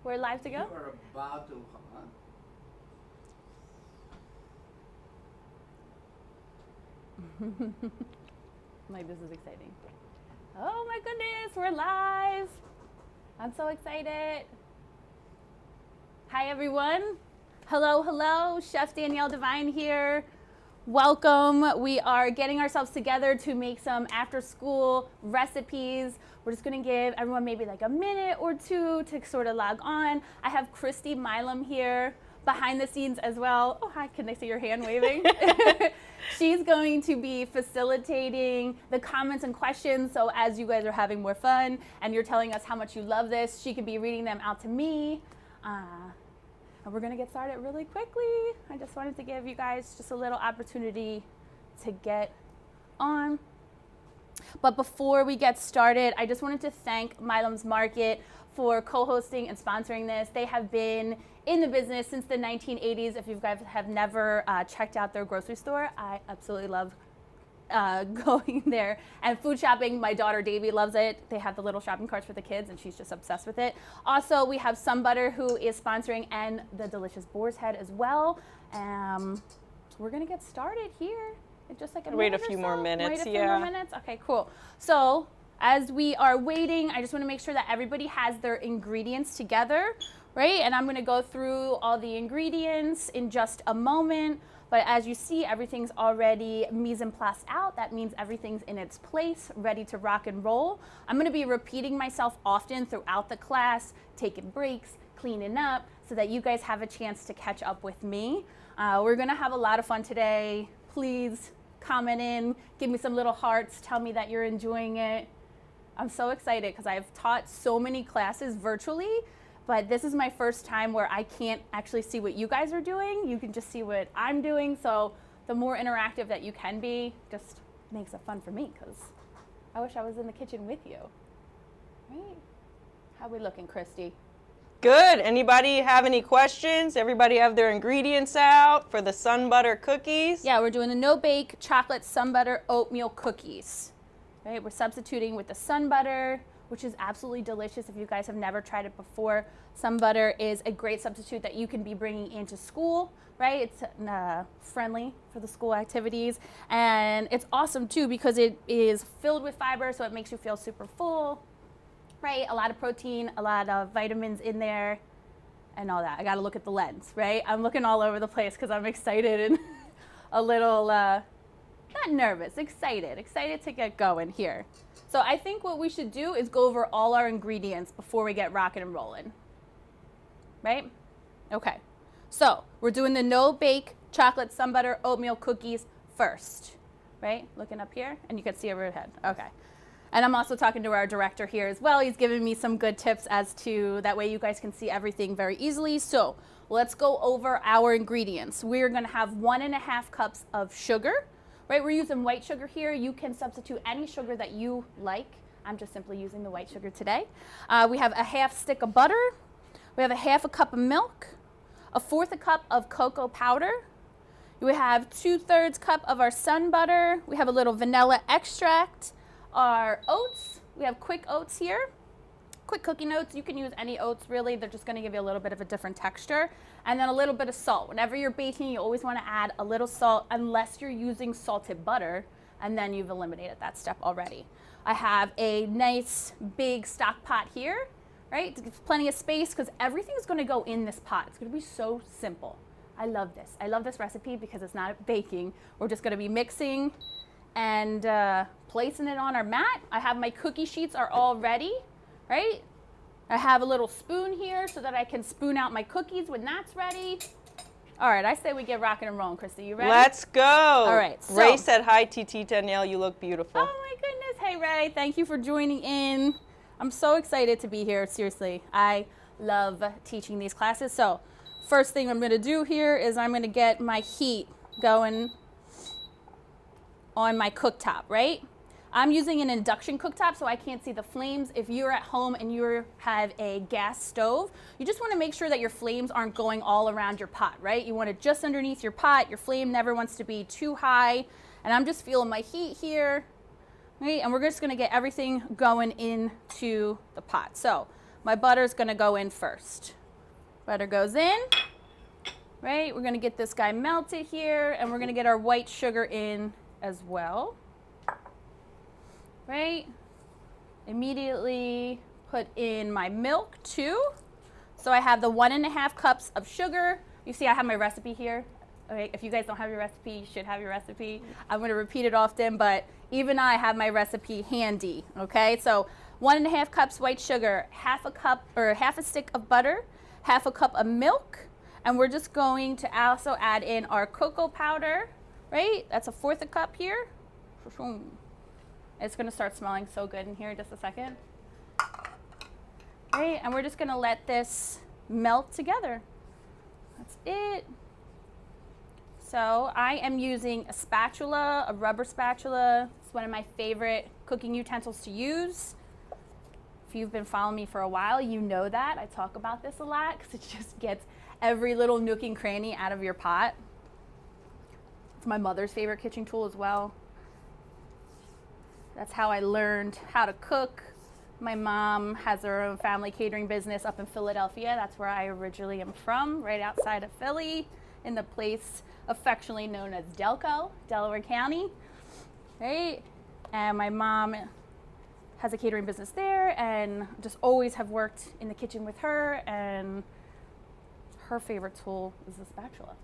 We're live to go? You are about to, Like, this is exciting. Oh my goodness, we're live. I'm so excited. Hi everyone. Hello, hello. Chef Danielle Devine here. Welcome. We are getting ourselves together to make some after school recipes. We're just gonna give everyone maybe like a minute or two to sort of log on. I have Christy Milam here behind the scenes as well. Oh, hi, can I see your hand waving? She's going to be facilitating the comments and questions. So as you guys are having more fun and you're telling us how much you love this, she can be reading them out to me. And we're gonna get started really quickly. I just wanted to give you guys just a little opportunity to get on. But before we get started, I just wanted to thank Milam's Market for co-hosting and sponsoring this. They have been in the business since the 1980s. If you guys have never checked out their grocery store, I absolutely love going there and food shopping. My daughter Davy loves it. They have the little shopping carts for the kids and she's just obsessed with it. Also, we have Sunbutter who is sponsoring and the delicious Boar's Head as well. So we're gonna get started here in just like a Wait a minute few or more so. minutes, Wait a few yeah. more minutes. Okay, cool. So as we are waiting, I just want to make sure that everybody has their ingredients together, right? And I'm gonna go through all the ingredients in just a moment. But as you see, everything's already mise en place out. That means everything's in its place, ready to rock and roll. I'm gonna be repeating myself often throughout the class, taking breaks, cleaning up, so that you guys have a chance to catch up with me. We're gonna have a lot of fun today. Please comment in, give me some little hearts, tell me that you're enjoying it. I'm so excited because I've taught so many classes virtually, but this is my first time where I can't actually see what you guys are doing. You can just see what I'm doing. So the more interactive that you can be just makes it fun for me because I wish I was in the kitchen with you. Right? How we looking, Christy? Good. Anybody have any questions? Everybody have their ingredients out for the Sunbutter cookies? Yeah, we're doing the No-Bake Chocolate Sunbutter Oatmeal cookies. Right? We're substituting with the Sunbutter, which is absolutely delicious if you guys have never tried it before. Sunbutter is a great substitute that you can be bringing into school, right? It's friendly for the school activities. And it's awesome too because it is filled with fiber, so it makes you feel super full, right? A lot of protein, a lot of vitamins in there and all that. I gotta look at the lens, right? I'm looking all over the place because I'm excited and a little, not nervous, excited to get going here. So I think what we should do is go over all our ingredients before we get rocking and rolling, right? Okay, so we're doing the No-Bake Chocolate Sunbutter Oatmeal cookies first, right? Looking up here, and you can see overhead, okay. And I'm also talking to our director here as well. He's giving me some good tips as to, that way you guys can see everything very easily. So let's go over our ingredients. We're gonna have 1.5 cups of sugar. Right, we're using white sugar here. You can substitute any sugar that you like. I'm just simply using the white sugar today. We have a 1/2 stick of butter. We have a 1/2 cup of milk, 1/4 cup of cocoa powder. We have 2/3 cup of our Sunbutter. We have a little vanilla extract. Our oats, we have quick oats here. Quick cooking oats, you can use any oats really. They're just gonna give you a little bit of a different texture. And then a little bit of salt. Whenever you're baking, you always wanna add a little salt unless you're using salted butter, and then you've eliminated that step already. I have a nice big stock pot here, right? To give plenty of space because everything's gonna go in this pot. It's gonna be so simple. I love this. I love this recipe because it's not baking. We're just gonna be mixing and placing it on our mat. I have my cookie sheets are all ready, right? I have a little spoon here so that I can spoon out my cookies when that's ready. All right, I say we get rocking and rolling. Christy, you ready? Let's go. All right. So, Ray said hi, TT Danielle. You look beautiful. oh my goodness. Hey, Ray. Thank you for joining in. I'm so excited to be here. Seriously, I love teaching these classes. So first thing I'm going to do here is I'm going to get my heat going on my cooktop, right? I'm using an induction cooktop, so I can't see the flames. If you're at home and you have a gas stove, you just want to make sure that your flames aren't going all around your pot, right? You want it just underneath your pot. Your flame never wants to be too high. And I'm just feeling my heat here, right? And we're just going to get everything going into the pot. So my butter is going to go in first. Butter goes in, right? We're going to get this guy melted here, and we're going to get our white sugar in as well, right? Immediately put in my milk too. So I have the 1.5 cups of sugar. You see I have my recipe here. Okay, if you guys don't have your recipe, you should have your recipe. I'm going to repeat it often, but even I have my recipe handy. Okay, so 1.5 cups white sugar, half a stick of butter, half a cup of milk, and we're just going to also add in our cocoa powder, right? That's 1/4 cup here. It's going to start smelling so good in here in just a second. Right, and we're just going to let this melt together. That's it. So I am using a spatula, a rubber spatula. It's one of my favorite cooking utensils to use. If you've been following me for a while, you know that. I talk about this a lot because it just gets every little nook and cranny out of your pot. It's my mother's favorite kitchen tool as well. That's how I learned how to cook. My mom has her own family catering business up in Philadelphia. That's where I originally am from, right outside of Philly, in the place affectionately known as Delco, Delaware County, right? And my mom has a catering business there, and just always have worked in the kitchen with her, and her favorite tool is the spatula.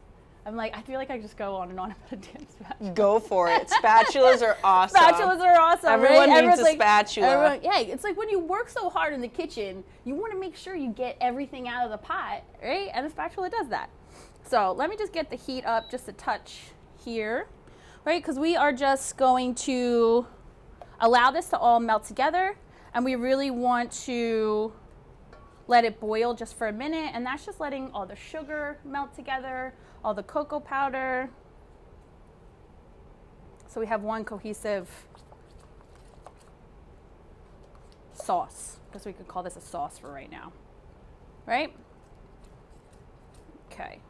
I'm like, I feel like I just go on and on about a damn spatula. Go for it. Spatulas are awesome. Spatulas are awesome. Everyone right? needs a spatula. Yeah, it's like when you work so hard in the kitchen, you want to make sure you get everything out of the pot, right? And a spatula does that. So let me just get the heat up just a touch here, right? Because we are just going to allow this to all melt together, and we really want to let it boil just for a minute, and that's just letting all the sugar melt together, all the cocoa powder. So we have one cohesive sauce. I guess we could call this a sauce for right now, right? Okay.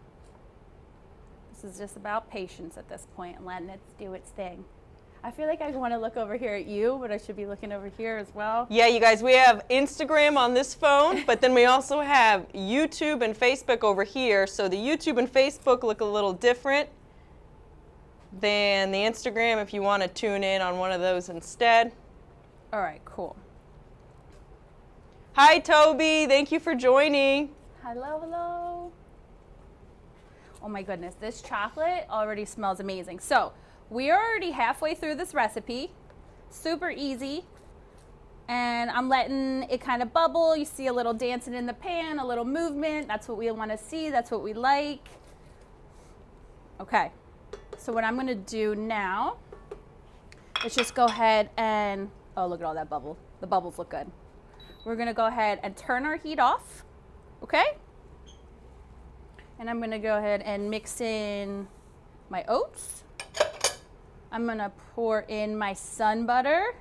This is just about patience at this point and letting it do its thing. I feel like I want to look over here at you, but I should be looking over here as well. Yeah, you guys, we have Instagram on this phone, but then we also have YouTube and Facebook over here. So the YouTube and Facebook look a little different than the Instagram if you want to tune in on one of those instead. All right, cool. Hi, Toby. Thank you for joining. Hello, hello. Oh my goodness, this chocolate already smells amazing. So we are already halfway through this recipe. Super easy. And I'm letting it kind of bubble. You see a little dancing in the pan, a little movement. That's what we want to see. That's what we like. Okay. So what I'm going to do now is just go ahead and, oh, look at all that bubble. The bubbles look good. We're going to go ahead and turn our heat off. Okay? And I'm going to go ahead and mix in my oats. I'm going to pour in my sun butter.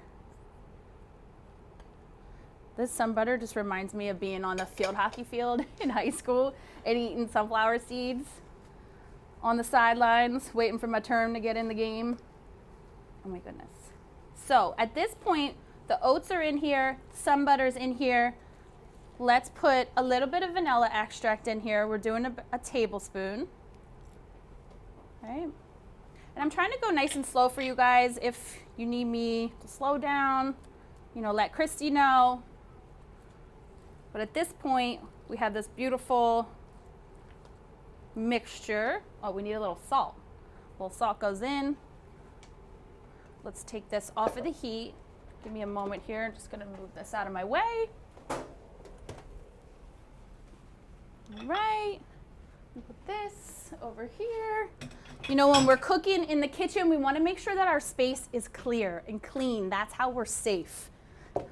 This sun butter just reminds me of being on the field hockey field in high school and eating sunflower seeds on the sidelines, waiting for my turn to get in the game. Oh my goodness. So at this point, the oats are in here, sun butter's in here. Let's put a little bit of vanilla extract in here. We're doing a tablespoon. Right? And I'm trying to go nice and slow for you guys. If you need me to slow down, you know, let Christy know. But at this point, we have this beautiful mixture. Oh, we need a little salt. A little salt goes in. Let's take this off of the heat. Give me a moment here. I'm just going to move this out of my way. All right, put this over here. You know, when we're cooking in the kitchen, we want to make sure that our space is clear and clean. That's how we're safe.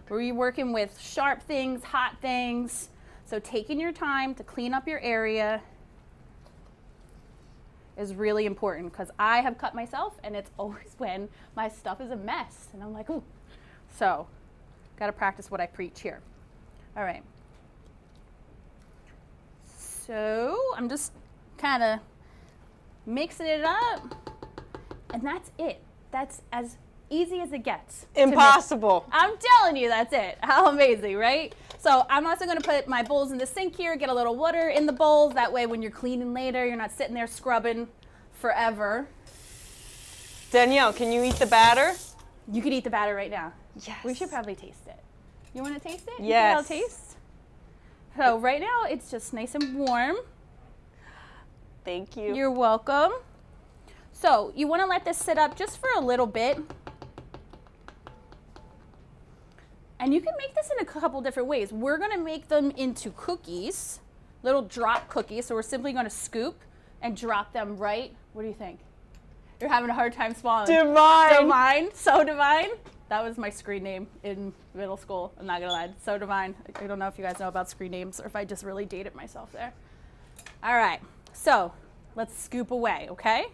We're working with sharp things, hot things. So taking your time to clean up your area is really important, because I have cut myself, and it's always when my stuff is a mess. And I'm like, ooh. So, got to practice what I preach here. All right. So I'm just kind of mixing it up, and that's it. That's as easy as it gets. Impossible. I'm telling you, that's it. How amazing, right? So I'm also gonna put my bowls in the sink here, get a little water in the bowls. That way when you're cleaning later, you're not sitting there scrubbing forever. Danielle, can you eat the batter? You could eat the batter right now. Yes. We should probably taste it. You wanna taste it? Yes. I'll taste. So right now it's just nice and warm. Thank you. You're welcome. So you wanna let this sit up just for a little bit. And you can make this in a couple different ways. We're gonna make them into cookies, little drop cookies. So we're simply gonna scoop and drop them right. What do you think? You're having a hard time swallowing. Divine. Divine, So Divine. That was my screen name in middle school. I'm not gonna lie, So Divine. I don't know if you guys know about screen names or if I just really dated myself there. All right, so let's scoop away, okay?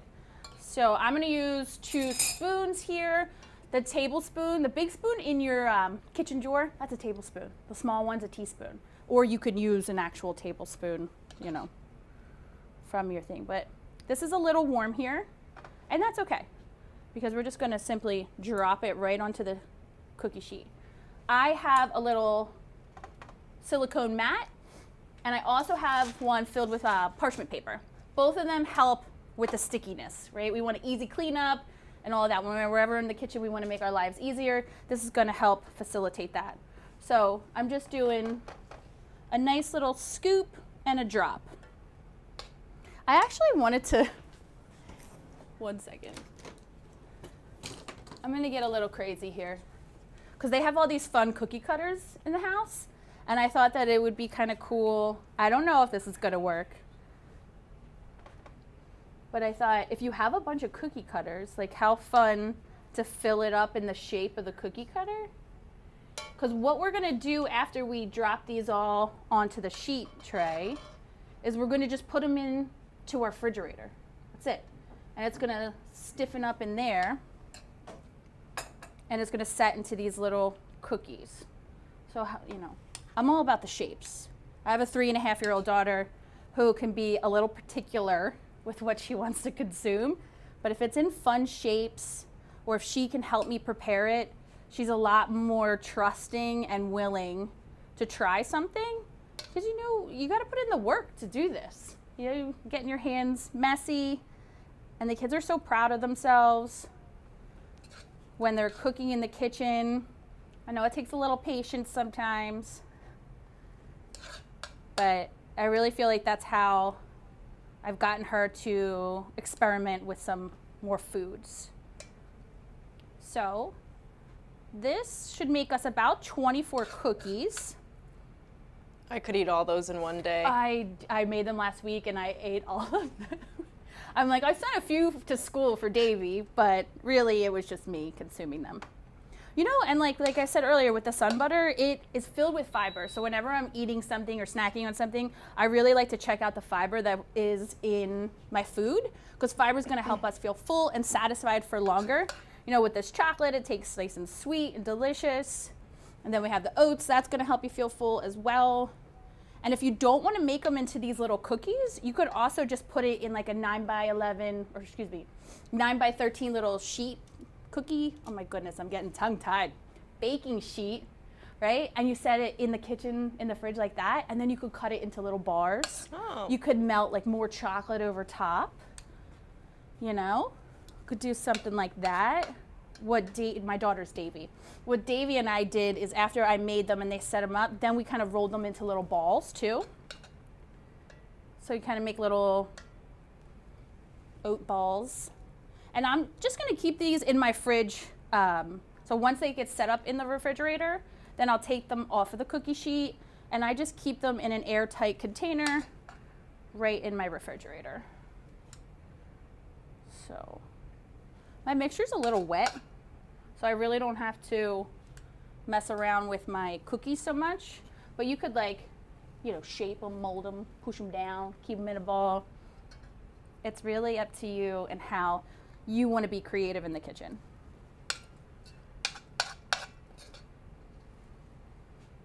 So I'm gonna use 2 spoons here. The tablespoon, the big spoon in your kitchen drawer, that's a tablespoon. The small one's a teaspoon. Or you could use an actual tablespoon, you know, from your thing. But this is a little warm here, and that's okay, because we're just gonna simply drop it right onto the cookie sheet. I have a little silicone mat, and I also have one filled with parchment paper. Both of them help with the stickiness, right? We want an easy cleanup and all of that. When we're wherever in the kitchen, we want to make our lives easier. This is going to help facilitate that. So I'm just doing a nice little scoop and a drop. I actually wanted to, one second. I'm going to get a little crazy here because they have all these fun cookie cutters in the house. And I thought that it would be kind of cool. I don't know if this is going to work. But I thought, if you have a bunch of cookie cutters, like how fun to fill it up in the shape of the cookie cutter. Because what we're gonna do after we drop these all onto the sheet tray is we're gonna just put them into our refrigerator. That's it. And it's gonna stiffen up in there. And it's gonna set into these little cookies. So, you know, I'm all about the shapes. I have a 3.5-year-old daughter who can be a little particular with what she wants to consume. But if it's in fun shapes, or if she can help me prepare it, she's a lot more trusting and willing to try something. Because you know, you gotta put in the work to do this. You know, getting your hands messy, and the kids are so proud of themselves when they're cooking in the kitchen. I know it takes a little patience sometimes, but I really feel like that's how I've gotten her to experiment with some more foods. So this should make us about 24 cookies. I could eat all those in one day. I made them last week and I ate all of them. I'm like, I sent a few to school for Davy, but really it was just me consuming them. You know, and like I said earlier with the Sunbutter, it is filled with fiber. So whenever I'm eating something or snacking on something, I really like to check out the fiber that is in my food, because fiber is going to help us feel full and satisfied for longer. You know, with this chocolate, it tastes nice and sweet and delicious. And then we have the oats, that's going to help you feel full as well. And if you don't want to make them into these little cookies, you could also just put it in like a 9x11, or excuse me, 9x13 little sheet cookie. Oh my goodness, I'm getting tongue-tied. Baking sheet, right? And you set it in the kitchen, in the fridge like that, and then you could cut it into little bars. Oh. You could melt like more chocolate over top, you know? Could do something like that. My daughter's Davy. What Davy and I did is after I made them and they set them up, then we kind of rolled them into little balls too. So you kind of make little oat balls. And I'm just gonna keep these in my fridge. So once they get set up in the refrigerator, then I'll take them off of the cookie sheet and I just keep them in an airtight container right in my refrigerator. So my mixture's a little wet, so I really don't have to mess around with my cookies so much. But you could, like, you know, shape them, mold them, push them down, keep them in a ball. It's really up to you and how you want to be creative in the kitchen.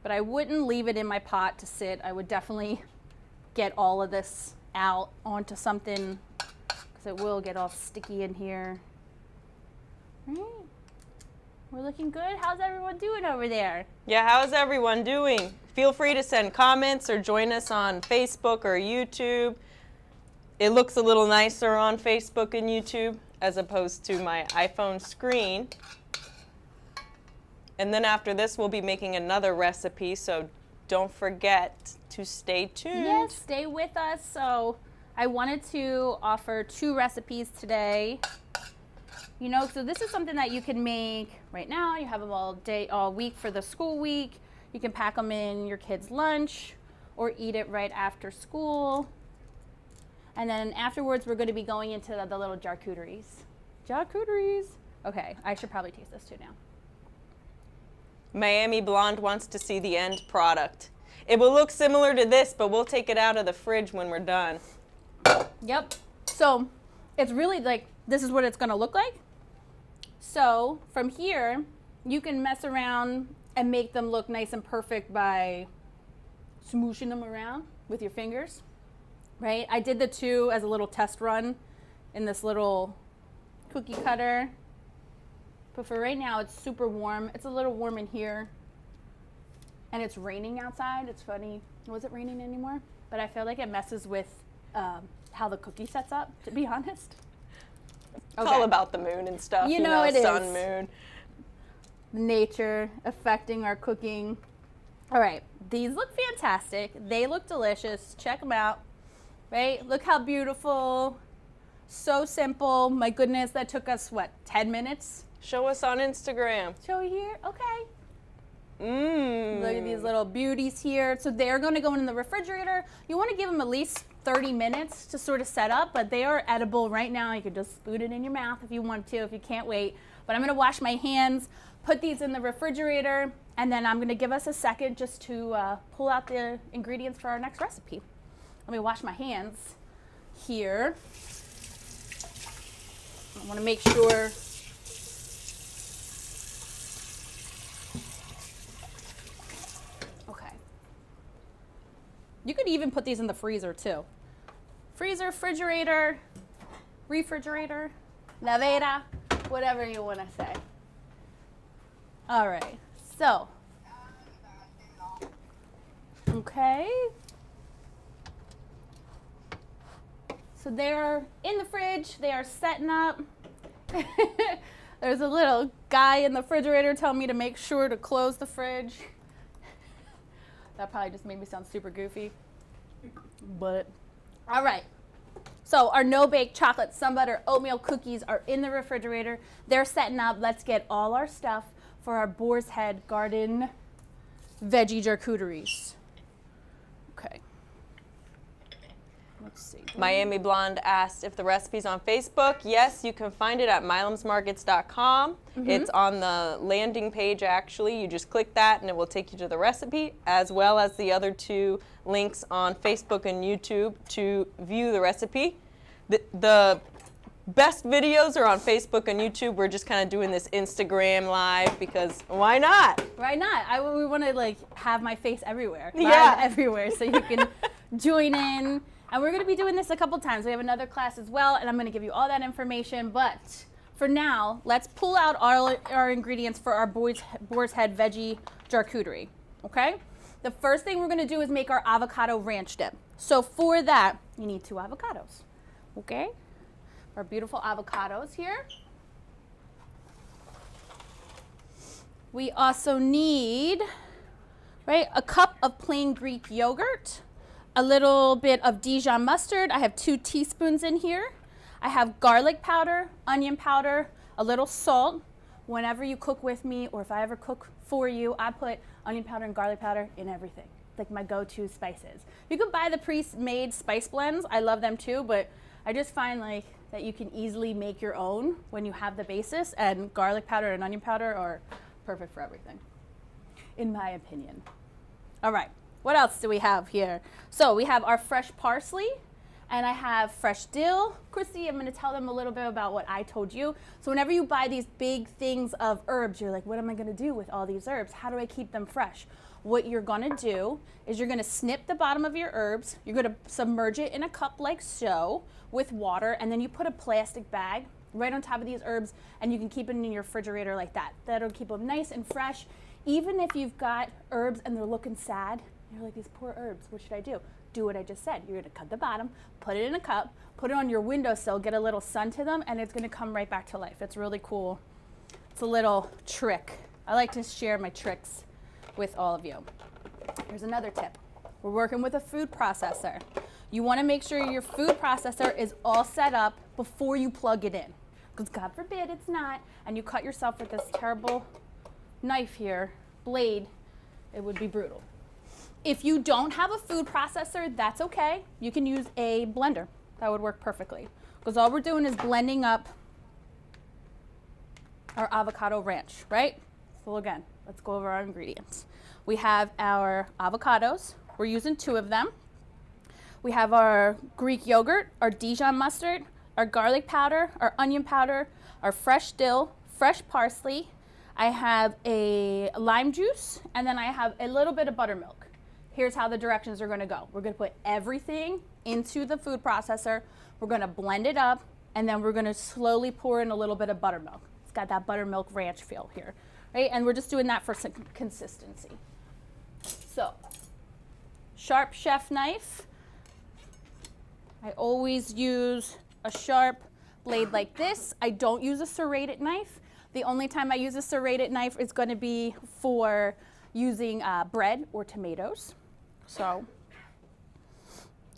But I wouldn't leave it in my pot to sit. I would definitely get all of this out onto something, because it will get all sticky in here. Right. We're looking good. How's everyone doing over there? Yeah, how's everyone doing? Feel free to send comments or join us on Facebook or YouTube. It looks a little nicer on Facebook and YouTube as opposed to my iPhone screen. And then after this, we'll be making another recipe, so don't forget to stay tuned. Yes, stay with us. So I wanted to offer 2 recipes today. You know, so this is something that you can make right now. You have them all week for the school week. You can pack them in your kids' lunch or eat it right after school. And then afterwards, we're going to be going into the little charcuteries. Charcuteries. Okay, I should probably taste this too now. Miami Blonde wants to see the end product. It will look similar to this, but we'll take it out of the fridge when we're done. Yep. So it's really like, this is what it's going to look like. So from here, you can mess around and make them look nice and perfect by smooshing them around with your fingers, right? I did the 2 as a little test run in this little cookie cutter. But for right now, it's super warm. It's a little warm in here. And it's raining outside. It's funny. Was it raining anymore? But I feel like it messes with how the cookie sets up, to be honest. It's all about the moon and stuff. You know, it sun, is. moon. Nature affecting our cooking. All right. These look fantastic. They look delicious. Check them out. Right? Look how beautiful. So simple. My goodness, that took us, what, 10 minutes? Show us on Instagram. Show you here? Okay. Mmm. Look at these little beauties here. So they're going to go in the refrigerator. You want to give them at least 30 minutes to sort of set up, but they are edible right now. You could just spoon it in your mouth if you want to, if you can't wait. But I'm going to wash my hands, put these in the refrigerator, and then I'm going to give us a second just to pull out the ingredients for our next recipe. Let me wash my hands here. I want to make sure. Okay. You could even put these in the freezer too. Freezer, refrigerator, nevera, whatever you want to say. All right, so. Okay. So they're in the fridge, they are setting up. There's a little guy in the refrigerator telling me to make sure to close the fridge. That probably just made me sound super goofy. But, all right. So our No-Bake Chocolate Sunbutter Oatmeal cookies are in the refrigerator. They're setting up. Let's get all our stuff for our Boar's Head Garden veggie charcuteries. Okay. Let's see. Miami Blonde asked if the recipe's on Facebook. Yes, you can find it at milamsmarkets.com. It's on the landing page, actually. You just click that and it will take you to the recipe, as well as the other 2 links on Facebook and YouTube to view the recipe. The best videos are on Facebook and YouTube. We're just kind of doing this Instagram live because why not? Why not? We want to like have my face everywhere. Yeah. Everywhere, so you can join in. And we're going to be doing this a couple times. We have another class as well, and I'm going to give you all that information. But for now, let's pull out all our ingredients for our Boar's Head veggie charcuterie, okay? The first thing we're going to do is make our avocado ranch dip. So for that, you need 2 avocados, okay? Our beautiful avocados here. We also need, right, a cup of plain Greek yogurt, a little bit of Dijon mustard. I have 2 teaspoons in here. I have garlic powder, onion powder, a little salt. Whenever you cook with me, or if I ever cook for you, I put onion powder and garlic powder in everything. Like my go-to spices. You can buy the pre-made spice blends. I love them too, but I just find like that you can easily make your own when you have the basis, and garlic powder and onion powder are perfect for everything, in my opinion. All right. What else do we have here? So we have our fresh parsley, and I have fresh dill. Christy, I'm going to tell them a little bit about what I told you. So whenever you buy these big things of herbs, you're like, what am I going to do with all these herbs? How do I keep them fresh? What you're going to do is you're going to snip the bottom of your herbs. You're going to submerge it in a cup like so with water, and then you put a plastic bag right on top of these herbs, and you can keep it in your refrigerator like that. That'll keep them nice and fresh. Even if you've got herbs and they're looking sad, you're like, these poor herbs, what should I do? Do what I just said. You're gonna cut the bottom, put it in a cup, put it on your windowsill, get a little sun to them, and it's gonna come right back to life. It's really cool. It's a little trick. I like to share my tricks with all of you. Here's another tip. We're working with a food processor. You wanna make sure your food processor is all set up before you plug it in. Because God forbid it's not, and you cut yourself with this terrible knife here, blade, it would be brutal. If you don't have a food processor, that's okay. You can use a blender. That would work perfectly. Because all we're doing is blending up our avocado ranch, right? So again, let's go over our ingredients. We have our avocados. We're using 2 of them. We have our Greek yogurt, our Dijon mustard, our garlic powder, our onion powder, our fresh dill, fresh parsley. I have a lime juice, and then I have a little bit of buttermilk. Here's how the directions are gonna go. We're gonna put everything into the food processor. We're gonna blend it up, and then we're gonna slowly pour in a little bit of buttermilk. It's got that buttermilk ranch feel here, right? And we're just doing that for some consistency. So, sharp chef knife. I always use a sharp blade like this. I don't use a serrated knife. The only time I use a serrated knife is gonna be for using bread or tomatoes. So,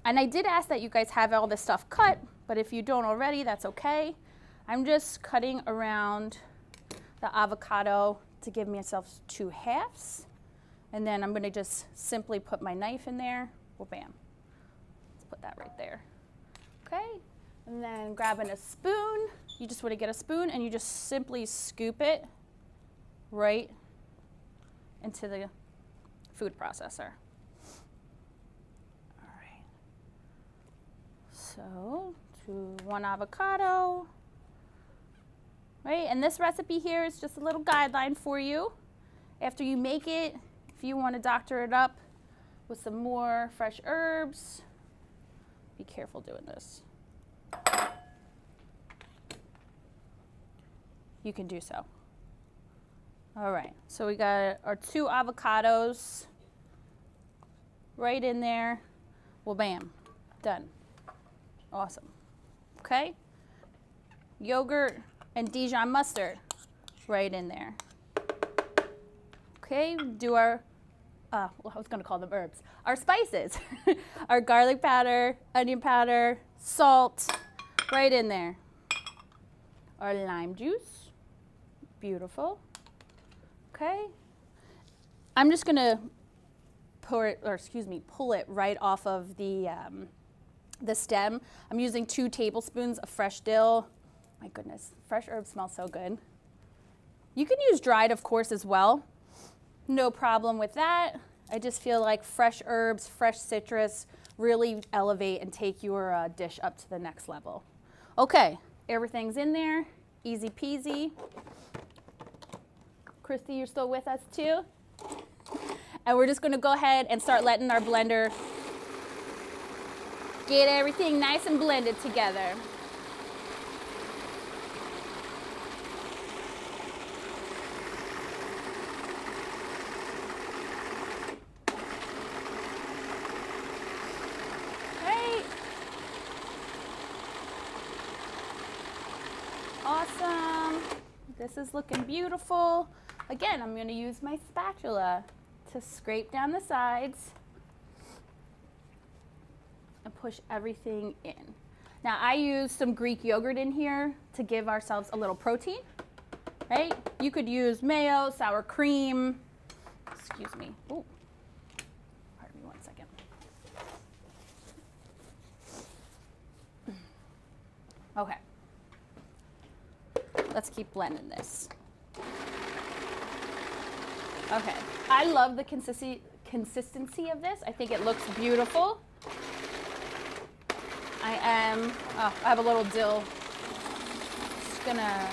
and I did ask that you guys have all this stuff cut, but if you don't already, that's okay. I'm just cutting around the avocado to give myself 2 halves. And then I'm gonna just simply put my knife in there. Well, bam. Let's put that right there. Okay, and then grabbing a spoon. You just wanna get a spoon and you just simply scoop it right into the food processor. All right. So, 1 avocado. Right, and this recipe here is just a little guideline for you. After you make it, if you want to doctor it up with some more fresh herbs, be careful doing this. You can do so. All right, so we got our 2 avocados right in there. Well, bam, done. Awesome. Okay, yogurt and Dijon mustard right in there. Okay, do our, well, I was gonna call them herbs, our spices. Our garlic powder, onion powder, salt, right in there. Our lime juice, beautiful. Okay, I'm just gonna pull it right off of the stem. I'm using 2 tablespoons of fresh dill. My goodness, fresh herbs smell so good. You can use dried, of course, as well. No problem with that. I just feel like fresh herbs, fresh citrus really elevate and take your dish up to the next level. Okay, everything's in there, easy peasy. Christy, you're still with us too? And we're just gonna go ahead and start letting our blender get everything nice and blended together. Awesome. This is looking beautiful. Again, I'm going to use my spatula to scrape down the sides and push everything in. Now, I use some Greek yogurt in here to give ourselves a little protein, right? You could use mayo, sour cream. Excuse me. Ooh. Pardon me 1 second. Okay. Let's keep blending this. Okay, I love the consistency of this. I think it looks beautiful. I have a little dill. Just gonna,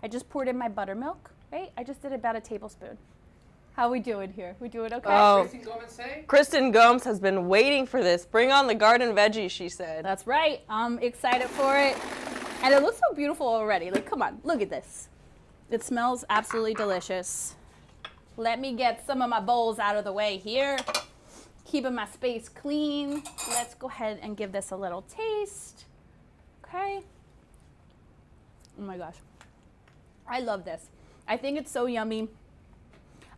I just poured in my buttermilk, right? I just did about a tablespoon. How we doing here? We doing okay? Oh. Kristen Gomez say? Kristen Gomes has been waiting for this. Bring on the garden veggie, she said. That's right. I'm excited for it. And it looks so beautiful already. Like, come on, look at this. It smells absolutely delicious. Let me get some of my bowls out of the way here. Keeping my space clean. Let's go ahead and give this a little taste. Okay. Oh my gosh. I love this. I think it's so yummy.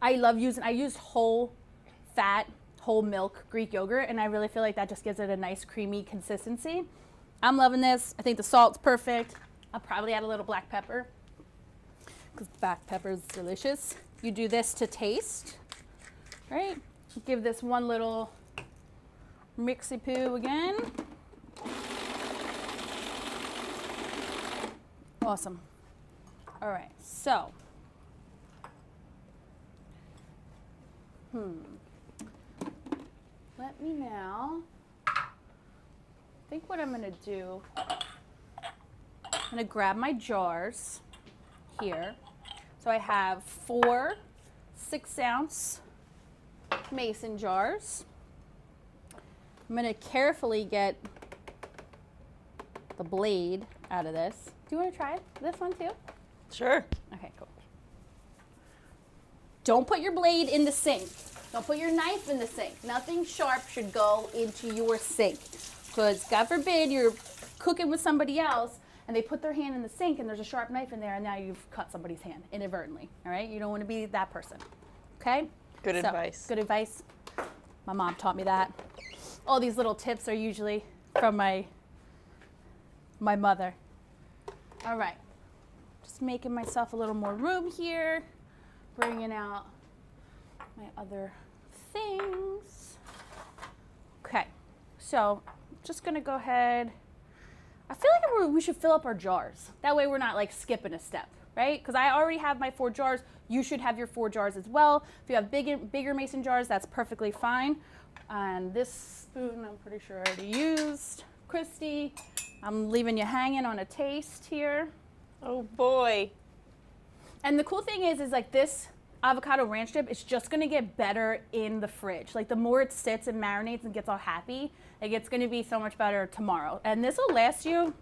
I used whole fat, whole milk Greek yogurt, and I really feel like that just gives it a nice creamy consistency. I'm loving this. I think the salt's perfect. I'll probably add a little black pepper because black pepper is delicious. You do this to taste, right? Give this one little mixy-poo again. Awesome. All right, so. Let me now, I think what I'm gonna do, I'm gonna grab my jars here. So I have 4 6-ounce mason jars. I'm gonna carefully get the blade out of this. Do you wanna try this one too? Sure. Okay, cool. Don't put your blade in the sink. Don't put your knife in the sink. Nothing sharp should go into your sink. Because God forbid you're cooking with somebody else and they put their hand in the sink and there's a sharp knife in there and now you've cut somebody's hand inadvertently. All right? You don't want to be that person. Okay? Good advice. Good advice. My mom taught me that. All these little tips are usually from my mother. All right. Just making myself a little more room here. Bringing out my other things. Okay, so just gonna go ahead. I feel like we should fill up our jars. That way we're not like skipping a step, right? Because I already have my 4 jars. You should have your 4 jars as well. If you have bigger mason jars, that's perfectly fine. And this spoon I'm pretty sure I already used. Christy, I'm leaving you hanging on a taste here. Oh boy. And the cool thing is like this avocado ranch dip is just gonna get better in the fridge. Like the more it sits and marinates and gets all happy, like it's gonna be so much better tomorrow. And this will last you,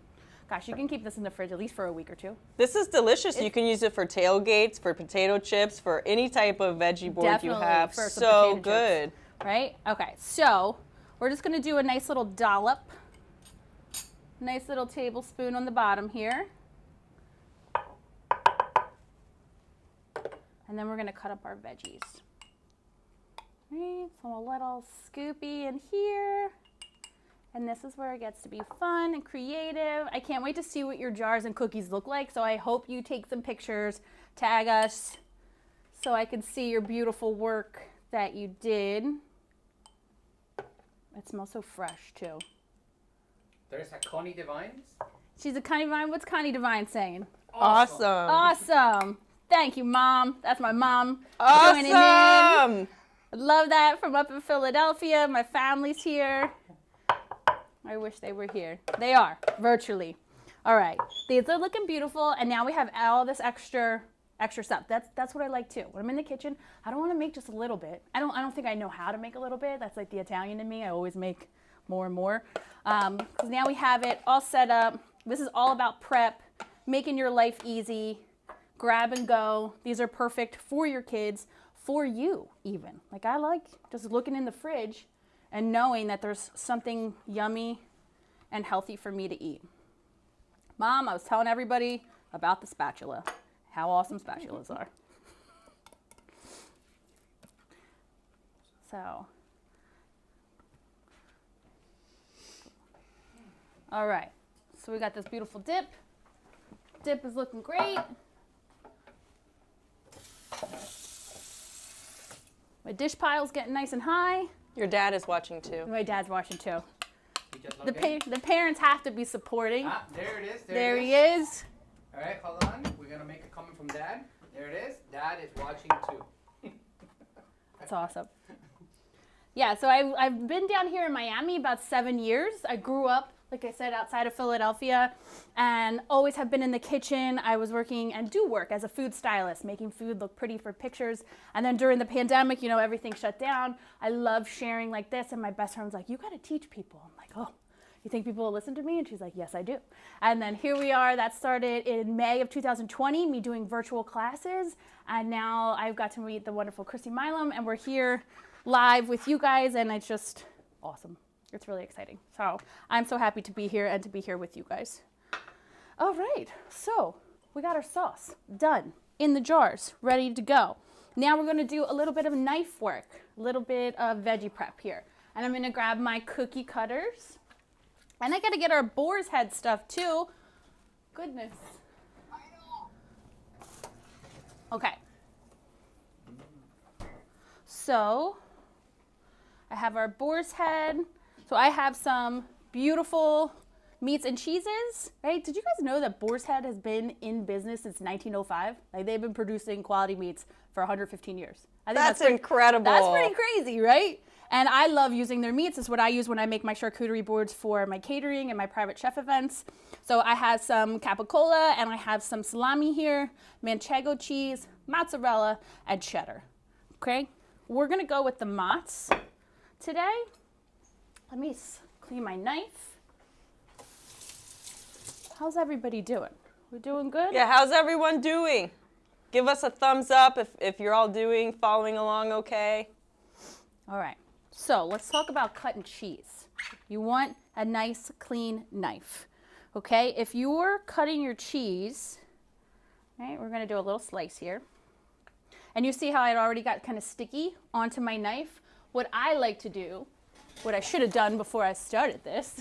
gosh, you can keep this in the fridge at least for a week or 2. This is delicious. You can use it for tailgates, for potato chips, for any type of veggie board you Definitely have. for some So potato good. chips, right? Okay, so we're just gonna do a nice little dollop. Nice little tablespoon on the bottom here. And then we're gonna cut up our veggies. Right, so a little scoopy in here. And this is where it gets to be fun and creative. I can't wait to see what your jars and cookies look like. So I hope you take some pictures, tag us, so I can see your beautiful work that you did. It smells so fresh too. There's a Connie Devine. She's a Connie Devine. What's Connie Devine saying? Awesome. Awesome. Thank you, Mom. That's my mom. Joining in. Awesome. I love that from up in Philadelphia. My family's here. I wish they were here. They are, virtually. All right. These are looking beautiful, and now we have all this extra stuff. That's what I like too. When I'm in the kitchen, I don't want to make just a little bit. I don't think I know how to make a little bit. That's like the Italian in me. I always make more and more. Because now we have it all set up. This is all about prep, making your life easy. Grab and go. These are perfect for your kids, for you even. Like I like just looking in the fridge and knowing that there's something yummy and healthy for me to eat. Mom, I was telling everybody about the spatula, how awesome spatulas are. So, all right. So we got this beautiful dip. Dip is looking great. My dish pile's getting nice and high. Your dad is watching too. My dad's watching too. He just logged in. The parents have to be supporting. Ah, there it is. There he is. All right, hold on. We're gonna make a comment from Dad. There it is. Dad is watching too. That's awesome. Yeah, so I've been down here in Miami about 7 years. I grew up like I said, outside of Philadelphia, and always have been in the kitchen. I was working and do work as a food stylist, making food look pretty for pictures. And then during the pandemic, you know, everything shut down. I love sharing like this, and my best friend was like, you got to teach people. I'm like, oh, you think people will listen to me? And she's like, yes, I do. And then here we are. That started in May of 2020, me doing virtual classes. And now I've got to meet the wonderful Christy Milam, and we're here live with you guys, and it's just awesome. It's really exciting. So I'm so happy to be here and to be here with you guys. All right, so we got our sauce done in the jars, ready to go. Now we're gonna do a little bit of knife work, a little bit of veggie prep here. And I'm gonna grab my cookie cutters. And I gotta get our boar's head stuff too. Goodness. Okay. So I have our boar's head. So I have some beautiful meats and cheeses, right? Did you guys know that Boar's Head has been in business since 1905? Like, they've been producing quality meats for 115 years. I think That's incredible. That's pretty crazy, right? And I love using their meats. It's what I use when I make my charcuterie boards for my catering and my private chef events. So I have some capicola, and I have some salami here, manchego cheese, mozzarella, and cheddar. Okay? We're gonna go with the mozz today. Let me clean my knife. How's everybody doing? We're doing good? Yeah, how's everyone doing? Give us a thumbs up if you're all following along okay. All right, so let's talk about cutting cheese. You want a nice, clean knife, okay? If you're cutting your cheese, right, we're gonna do a little slice here. And you see how it already got kind of sticky onto my knife? What I like to do, what I should have done before I started this,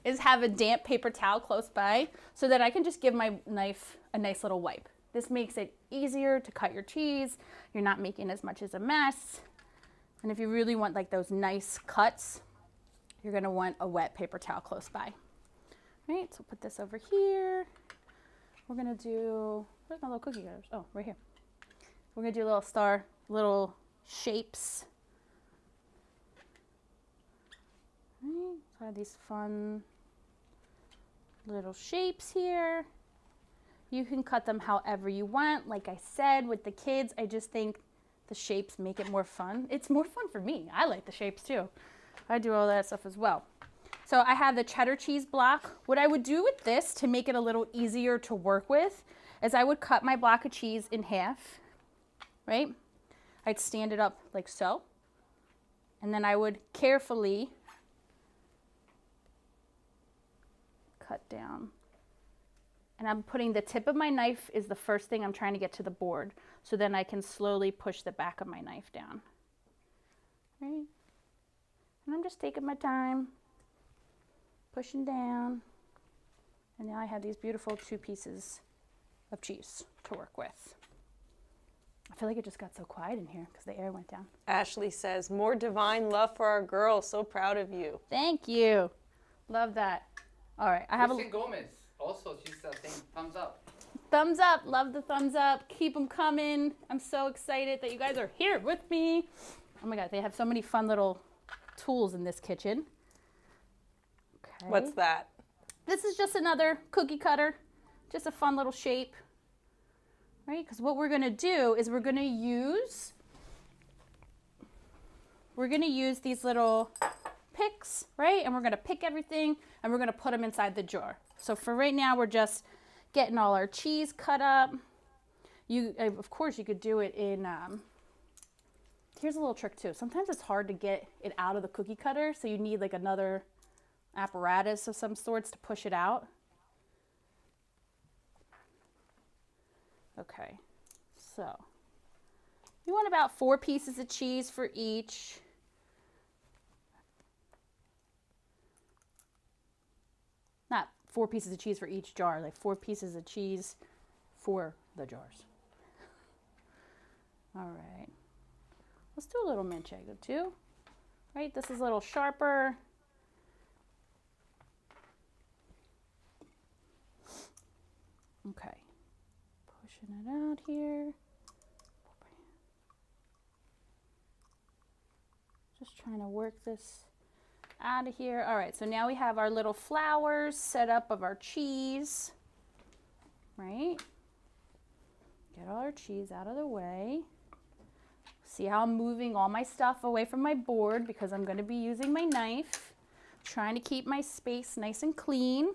is have a damp paper towel close by so that I can just give my knife a nice little wipe. This makes it easier to cut your cheese. You're not making as much as a mess. And if you really want like those nice cuts, you're gonna want a wet paper towel close by. All right, so put this over here. We're gonna do, where's my little cookie cutters? Oh, right here. We're gonna do little shapes. Right, so I have these fun little shapes here. You can cut them however you want. Like I said, with the kids, I just think the shapes make it more fun. It's more fun for me. I like the shapes too. I do all that stuff as well. So I have the cheddar cheese block. What I would do with this to make it a little easier to work with is I would cut my block of cheese in half, right? I'd stand it up like so. And then I would carefully cut down. And I'm putting the tip of my knife is the first thing I'm trying to get to the board. So then I can slowly push the back of my knife down. Right? And I'm just taking my time, pushing down. And now I have these beautiful 2 pieces of cheese to work with. I feel like it just got so quiet in here because the air went down. Ashley says, more divine love for our girls. So proud of you. Thank you. Love that. All right, I have Kristen Gomez also, she's saying thumbs up. Thumbs up. Love the thumbs up. Keep them coming. I'm so excited that you guys are here with me. Oh my God, they have so many fun little tools in this kitchen. Okay. What's that? This is just another cookie cutter. Just a fun little shape. Right? Because what we're going to do is we're going to use these little picks, right? And we're going to pick everything and we're going to put them inside the jar. So for right now, we're just getting all our cheese cut up. Of course, you could do it in, here's a little trick too. Sometimes it's hard to get it out of the cookie cutter, so you need like another apparatus of some sorts to push it out. Okay, so you want about 4 pieces of cheese for each. Not 4 pieces of cheese for each jar, like 4 pieces of cheese for the jars. All right, let's do a little manchego too, right? This is a little sharper. Okay, pushing it out here. Just trying to work this out of here. All right, so now we have our little flowers set up of our cheese, right? Get all our cheese out of the way. See how I'm moving all my stuff away from my board because I'm going to be using my knife, trying to keep my space nice and clean.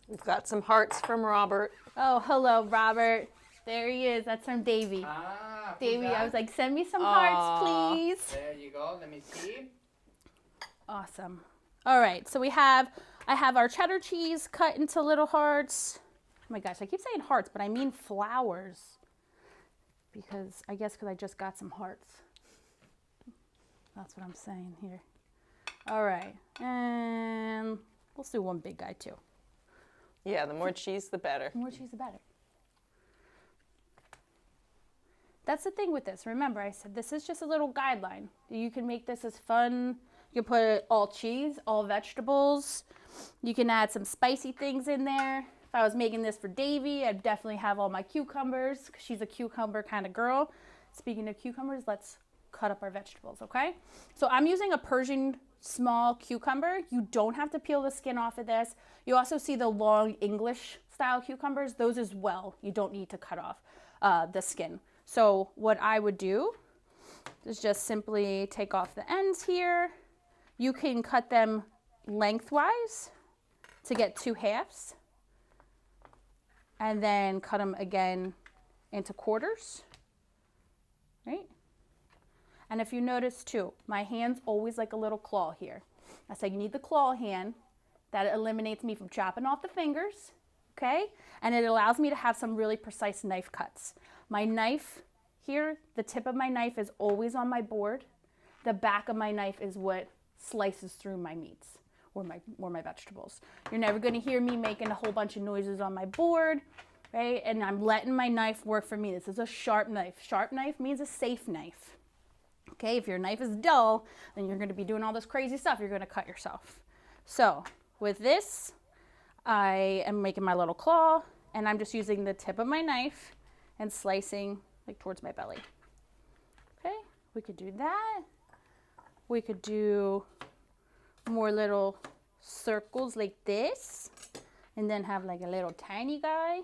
We've got some hearts from Robert. Oh, hello, Robert. There he is. That's from Davy. Ah, Davy, I was like, send me some Aww. hearts, please. There you go. Let me see. Awesome. All right, so I have our cheddar cheese cut into little hearts. Oh my gosh, I keep saying hearts, but I mean flowers. Because I just got some hearts. That's what I'm saying here. All right, and let's do one big guy too. Yeah, the more cheese, the better. The more cheese, the better. That's the thing with this. Remember, I said this is just a little guideline. You can make this as fun. You can put all cheese, all vegetables. You can add some spicy things in there. If I was making this for Davy, I'd definitely have all my cucumbers because she's a cucumber kind of girl. Speaking of cucumbers, let's cut up our vegetables, okay? So I'm using a Persian small cucumber. You don't have to peel the skin off of this. You also see the long English style cucumbers. Those as well, you don't need to cut off the skin. So what I would do is just simply take off the ends here. You can cut them lengthwise to get 2 halves and then cut them again into quarters, right? And if you notice too, my hand's always like a little claw here. I say you need the claw hand. That eliminates me from chopping off the fingers, okay? And it allows me to have some really precise knife cuts. My knife here, the tip of my knife is always on my board. The back of my knife is what slices through my meats or my vegetables. You're never gonna hear me making a whole bunch of noises on my board, right? And I'm letting my knife work for me. This is a sharp knife. Sharp knife means a safe knife. Okay, if your knife is dull, then you're gonna be doing all this crazy stuff. You're gonna cut yourself. So with this, I am making my little claw and I'm just using the tip of my knife and slicing like towards my belly. Okay, we could do that. We could do more little circles like this and then have like a little tiny guy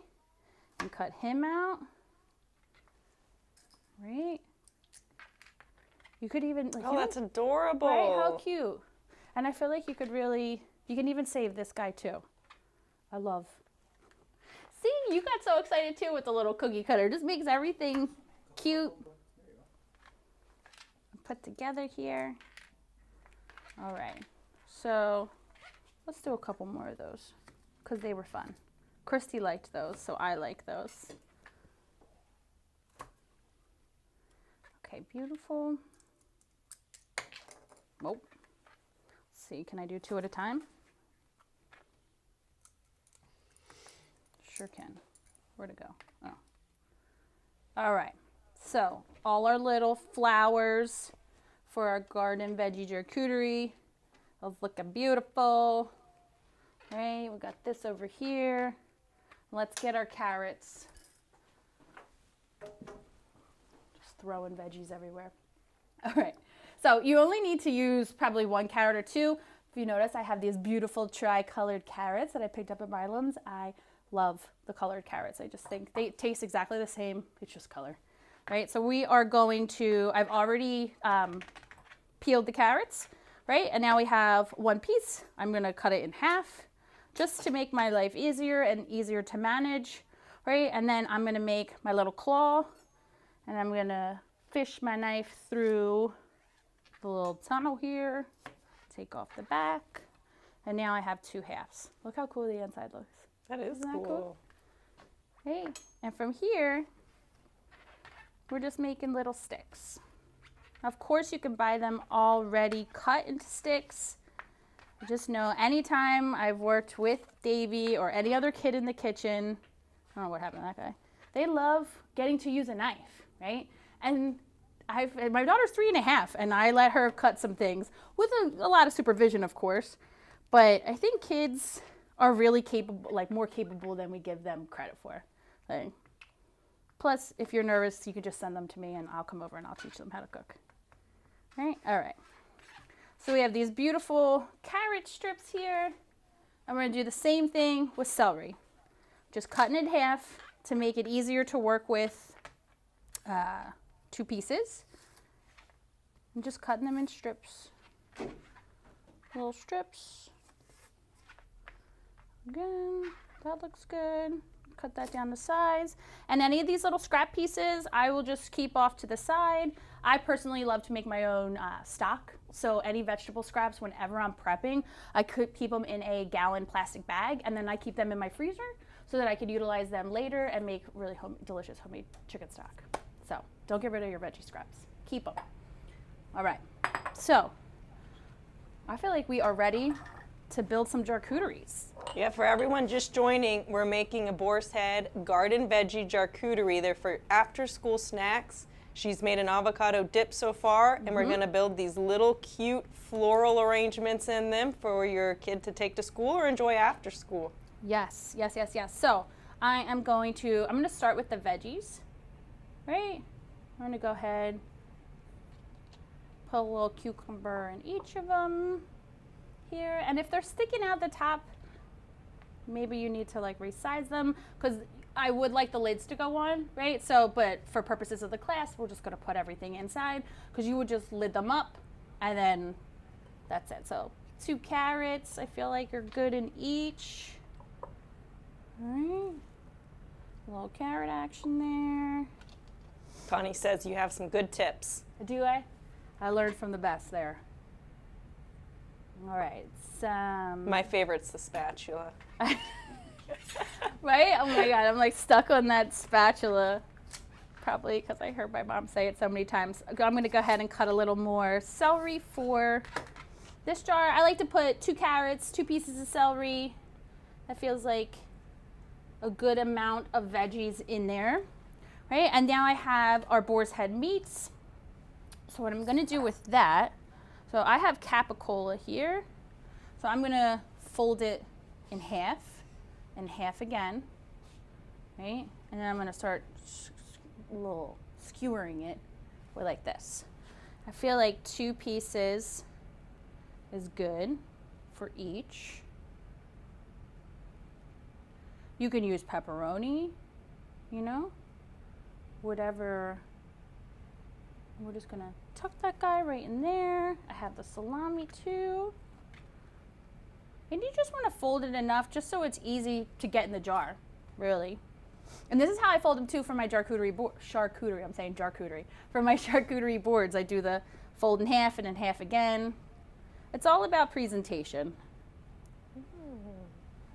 and cut him out, right? You could even, like, Oh, that's adorable. Right, how cute. And I feel like you can even save this guy too. I love. See, you got so excited too with the little cookie cutter. Just makes everything cute. Put together here. All right, so let's do a couple more of those because they were fun. Christy liked those, so I like those. Okay, beautiful. Nope. Let's see, can I do 2 at a time? Sure can. Where'd it go? Oh. All right, so all our little flowers for our garden veggie charcuterie. Those looking beautiful. Right, we got this over here. Let's get our carrots. Just throwing veggies everywhere. All right, so you only need to use probably 1 carrot or 2. If you notice, I have these beautiful tri-colored carrots that I picked up at Milam's. I love the colored carrots. I just think they taste exactly the same. It's just color. Right, so we are going to, I've already peeled the carrots, right? And now we have 1 piece. I'm gonna cut it in half just to make my life easier and easier to manage, right? And then I'm gonna make my little claw and I'm gonna fish my knife through the little tunnel here, take off the back, and now I have 2 halves. Look how cool the inside looks. That is Isn't that cool. Hey, and from here, we're just making little sticks. Of course, you can buy them already cut into sticks. Just know anytime I've worked with Davy or any other kid in the kitchen, I don't know what happened to that guy, they love getting to use a knife, right? And my daughter's 3.5, and I let her cut some things with a lot of supervision, of course. But I think kids are really capable, like more capable than we give them credit for. Like, plus, if you're nervous, you could just send them to me and I'll come over and I'll teach them how to cook. Right? All right. So we have these beautiful carrot strips here. I'm going to do the same thing with celery. Just cutting it in half to make it easier to work with 2 pieces. And just cutting them in strips. Little strips. Again, that looks good. Cut that down to size. And any of these little scrap pieces, I will just keep off to the side. I personally love to make my own stock. So any vegetable scraps, whenever I'm prepping, I could keep them in a gallon plastic bag, and then I keep them in my freezer so that I could utilize them later and make really delicious homemade chicken stock. So don't get rid of your veggie scraps. Keep them. All right. So I feel like we are ready to build some charcuteries. Yeah, for everyone just joining, we're making a Boar's Head garden veggie charcuterie. They're for after-school snacks. She's made an avocado dip so far, and we're going to build these little cute floral arrangements in them for your kid to take to school or enjoy after school. Yes, yes, yes, yes. So I'm going to start with the veggies, right? I'm going to go ahead, put a little cucumber in each of them here. And if they're sticking out the top, maybe you need to like resize them, because I would like the lids to go on, right? So, but for purposes of the class, we're just going to put everything inside, because you would just lid them up and then that's it. So 2 carrots, I feel like are good in each. All right. A little carrot action there. Connie says you have some good tips. Do I? I learned from the best there. All right. My favorite's the spatula. Right? Oh my God, I'm like stuck on that spatula. Probably because I heard my mom say it so many times. I'm going to go ahead and cut a little more celery for this jar. I like to put 2 carrots, 2 pieces of celery. That feels like a good amount of veggies in there. Right? And now I have our Boar's Head meats. So what I'm going to do with that, so I have capicola here. So I'm going to fold it in half and half again, right? And then I'm going to start a little skewering it with like this. I feel like 2 pieces is good for each. You can use pepperoni, you know, whatever. We're just going to tuck that guy right in there. I have the salami too. And you just want to fold it enough just so it's easy to get in the jar, really. And this is how I fold them too for my charcuterie For my charcuterie boards, I do the fold in half and in half again. It's all about presentation.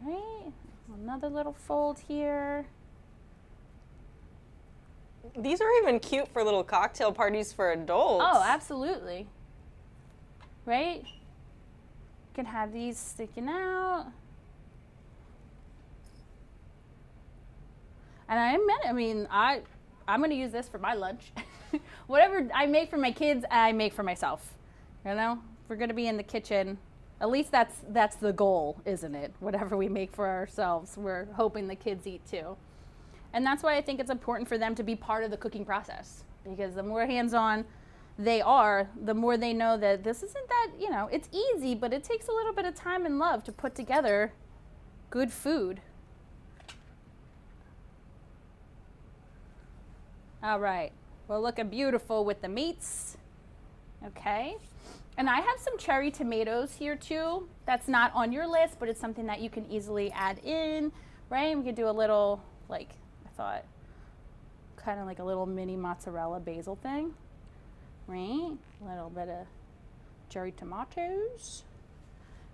Right? Another little fold here. These are even cute for little cocktail parties for adults. Oh, absolutely. Right? You can have these sticking out. And I'm going to use this for my lunch. Whatever I make for my kids, I make for myself. You know, if we're going to be in the kitchen, at least that's the goal, isn't it? Whatever we make for ourselves, we're hoping the kids eat too. And that's why I think it's important for them to be part of the cooking process, because the more hands-on they are, the more they know that this isn't that, you know, it's easy, but it takes a little bit of time and love to put together good food. All right, we're looking beautiful with the meats. Okay, and I have some cherry tomatoes here too. That's not on your list, but it's something that you can easily add in, right? We could do a little, like, I thought, kind of like a little mini mozzarella basil thing, right? A little bit of cherry tomatoes.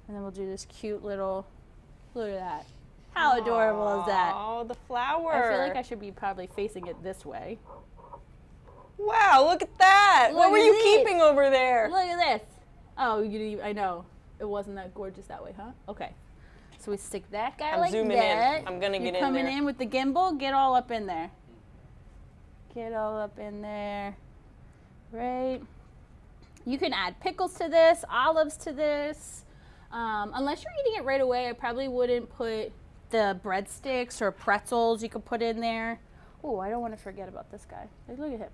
And then we'll do this cute little, look at that. How adorable is that? Oh, the flower. I feel like I should be probably facing it this way. Wow, look at that. Look What were at you this. keeping over there? Look at this. Oh, I know. It wasn't that gorgeous that way, huh? Okay. So we stick that guy I'm like zooming that. in. I'm going to get in there. Coming in with the gimbal. Get all up in there. Get all up in there. Right. You can add pickles to this, olives to this. Unless you're eating it right away, I probably wouldn't put the breadsticks or pretzels you could put in there. Oh, I don't want to forget about this guy. Like, look at him.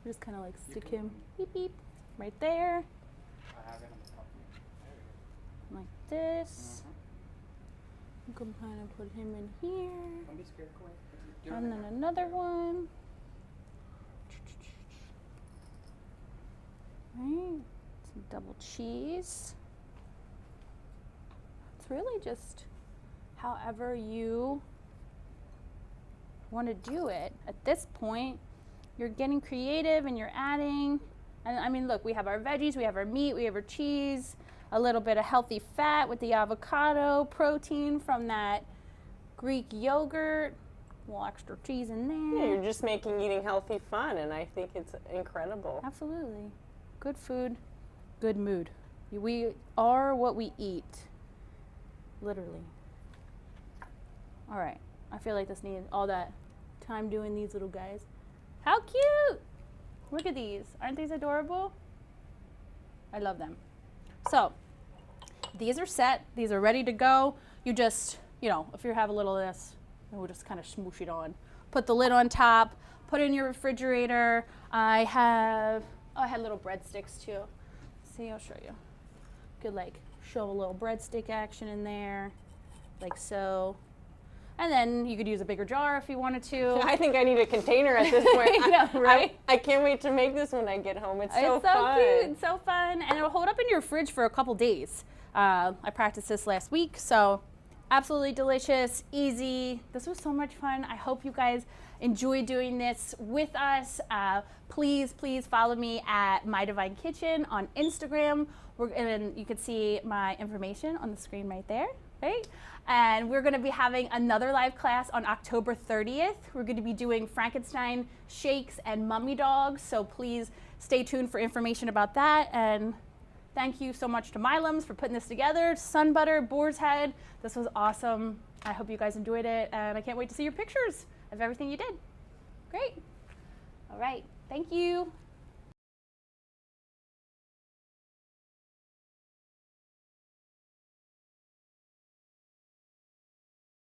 Just kind of like stick him, beep, beep, right there. I have it on the this. You can kind of put him in here. Don't be scared. Go ahead. And then another one. Right, some double cheese. It's really just however you want to do it. At this point, you're getting creative and you're adding. And I mean, look, we have our veggies, we have our meat, we have our cheese, a little bit of healthy fat with the avocado, protein from that Greek yogurt, a little extra cheese in there. Yeah, you're just making eating healthy fun, and I think it's incredible. Absolutely. Good food, good mood. We are what we eat. Literally. All right. I feel like this needs all that time doing these little guys. How cute! Look at these. Aren't these adorable? I love them. So, these are set. These are ready to go. You just, you know, if you have a little of this, we'll just kind of smoosh it on. Put the lid on top. Put it in your refrigerator. I had little breadsticks too. See, I'll show you. Could like show a little breadstick action in there, like so. And then you could use a bigger jar if you wanted to. I think I need a container at this point. I know, right? I can't wait to make this when I get home. It's so fun. Cute. It's so fun. And it'll hold up in your fridge for a couple days. I practiced this last week, so absolutely delicious, easy. This was so much fun. I hope you guys enjoy doing this with us. Please follow me at My Devine Kitchen on Instagram. And you can see my information on the screen right there, right? And we're going to be having another live class on October 30th. We're going to be doing Frankenstein shakes and mummy dogs, so please stay tuned for information about that. And thank you so much to Milam's for putting this together. Sunbutter, Boar's Head, this was awesome. I hope you guys enjoyed it, and I can't wait to see your pictures of everything you did. Great. All right, thank you.